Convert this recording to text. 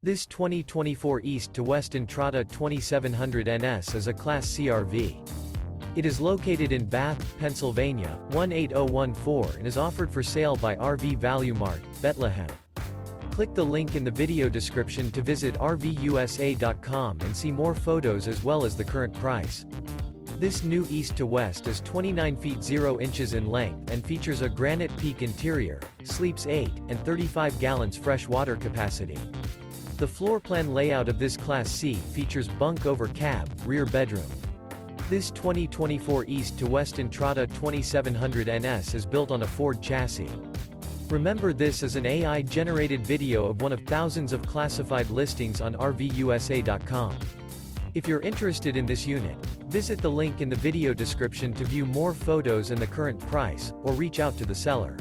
This 2024 East to West Entrada 2700 NS is a Class C RV. It is located in Bath, Pennsylvania, 18014 and is offered for sale by RV Value Mart, Behtlehem. Click the link in the video description to visit RVUSA.com and see more photos as well as the current price. This new East to West is 29 feet 0 inches in length and features a GRANITE PEAK interior, sleeps 8, and 35 gallons fresh water capacity. The floor plan layout of this Class C features bunk over cab, rear bedroom. This 2024 East to West Entrada 2700 NS is built on a Ford chassis. Remember, this is an AI-generated video of one of thousands of classified listings on RVUSA.com. If you're interested in this unit, visit the link in the video description to view more photos and the current price, or reach out to the seller.